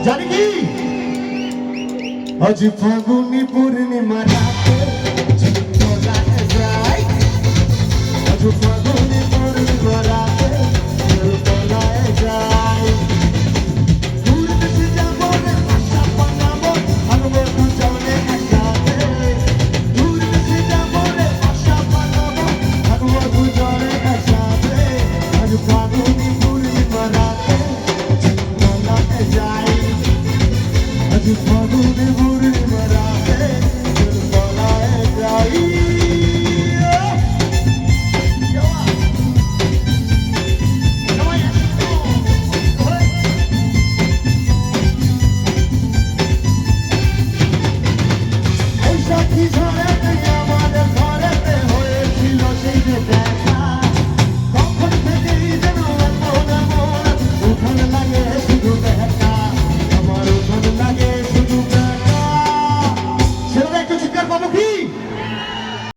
জানি কি আজ ফাগুনি পূর্ণিমা রাতে চলা যায় আজ ফাগুনি পূর্ণিমা রাতে চলা যায় দূর দেশে যাব রে আশা বানাবো আনবো দুজনে একসাথে দূর দেশে যাব রে আশা বানাবো আনবো দুজনে একসাথে আজ ফাগুনি পূর্ণিমা রাতে চলা যায় আজ ফাগুনি পূর্ণিমা রাতে